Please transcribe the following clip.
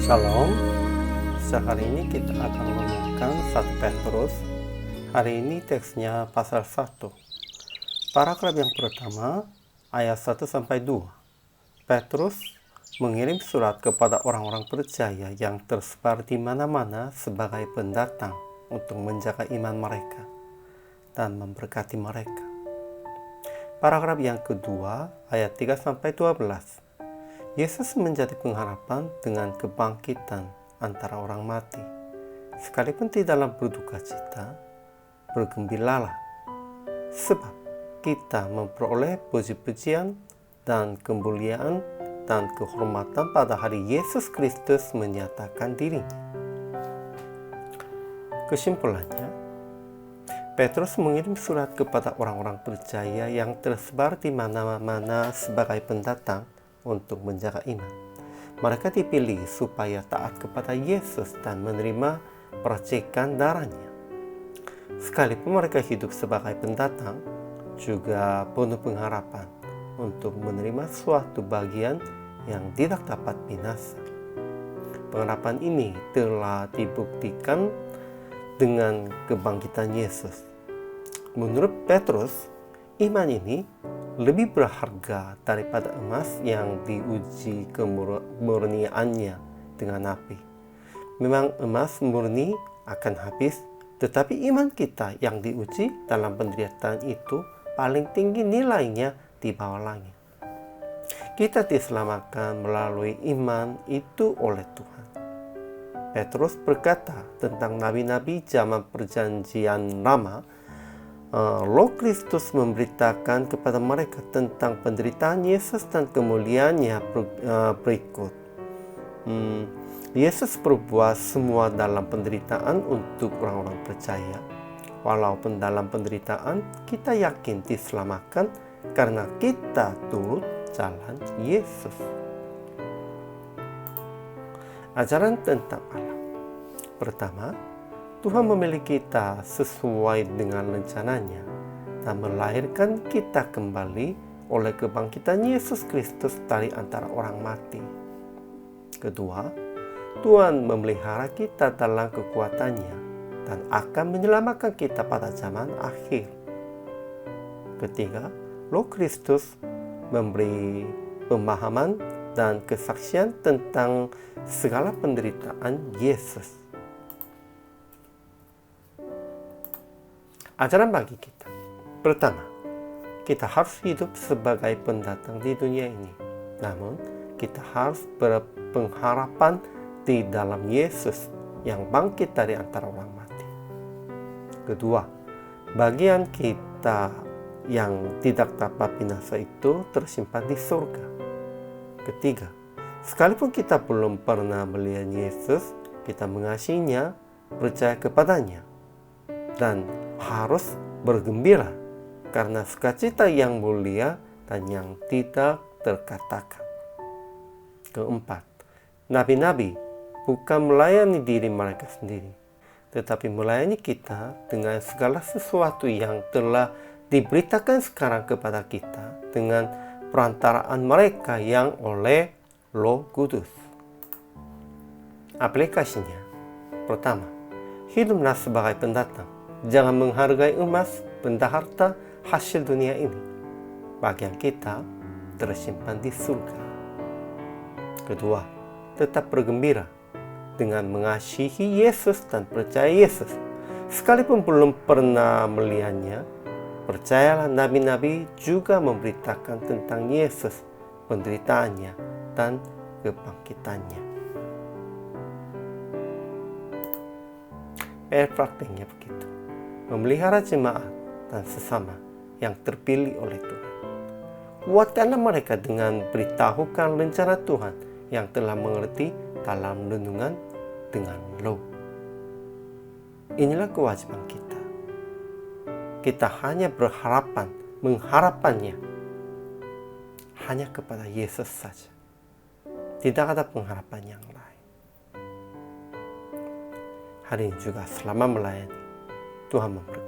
Shalom. Hari ini kita akan menemukan 1 Petrus. Hari ini teksnya pasal 1. Paragraf yang pertama, ayat 1-2. Petrus mengirim surat kepada orang-orang percaya yang tersebar di mana-mana sebagai pendatang untuk menjaga iman mereka dan memberkati mereka. Paragraf yang kedua, ayat 3-12. Yesus menjadi pengharapan dengan kebangkitan antara orang mati. Sekalipun di dalam berduka cita, bergembiralah, sebab kita memperoleh puji-pujian dan kemuliaan dan kehormatan pada hari Yesus Kristus menyatakan dirinya. Kesimpulannya, Petrus mengirim surat kepada orang-orang percaya yang tersebar di mana-mana sebagai pendatang untuk menjaga iman. Mereka dipilih supaya taat kepada Yesus dan menerima percikan darahnya. Sekalipun mereka hidup sebagai pendatang, juga penuh pengharapan untuk menerima suatu bagian yang tidak dapat binasa. Pengharapan ini telah dibuktikan dengan kebangkitan Yesus. Menurut Petrus, iman ini lebih berharga daripada emas yang diuji kemurniannya dengan api. Memang emas murni akan habis, tetapi iman kita yang diuji dalam penderitaan itu paling tinggi nilainya di bawah langit. Kita diselamatkan melalui iman itu oleh Tuhan. Petrus berkata tentang nabi-nabi zaman perjanjian lama, Roh Kristus memberitakan kepada mereka tentang penderitaan Yesus dan kemuliaannya berikut. Yesus berbuat semua dalam penderitaan untuk orang-orang percaya. Walaupun dalam penderitaan, kita yakin diselamatkan karena kita turut jalan Yesus. Ajaran tentang Allah. Pertama, Tuhan memilih kita sesuai dengan rencananya dan melahirkan kita kembali oleh kebangkitan Yesus Kristus dari antara orang mati. Kedua, Tuhan memelihara kita dalam kekuatannya dan akan menyelamatkan kita pada zaman akhir. Ketiga, Roh Kristus memberi pemahaman dan kesaksian tentang segala penderitaan Yesus. Ajaran bagi kita. Pertama, kita harus hidup sebagai pendatang di dunia ini. Namun, kita harus berpengharapan di dalam Yesus yang bangkit dari antara orang mati. Kedua, bagian kita yang tidak dapat binasa itu tersimpan di surga. Ketiga, sekalipun kita belum pernah melihat Yesus, kita mengasihinya, percaya kepadanya, dan harus bergembira karena sukacita yang mulia dan yang tidak terkatakan. Keempat, nabi-nabi bukan melayani diri mereka sendiri, tetapi melayani kita dengan segala sesuatu yang telah diberitakan sekarang kepada kita dengan perantaraan mereka yang oleh Roh Kudus. Aplikasinya. Pertama, hiduplah sebagai pendatang. Jangan menghargai emas, benda harta, hasil dunia ini. Bagian kita tersimpan di surga. Kedua, tetap bergembira dengan mengasihi Yesus dan percaya Yesus. Sekalipun belum pernah melihatnya, percayalah nabi-nabi juga memberitakan tentang Yesus, penderitaannya, dan kebangkitannya. Praktiknya begitu. Memelihara jemaat dan sesama yang terpilih oleh Tuhan. Kuatkanlah mereka dengan beritahukan rencana Tuhan yang telah mengerti dalam renungan dengan Roh. Inilah kewajiban kita. Kita hanya mengharapkannya hanya kepada Yesus saja. Tidak ada pengharapan yang lain. Hari ini juga selama melayani, Tuhan memberkati.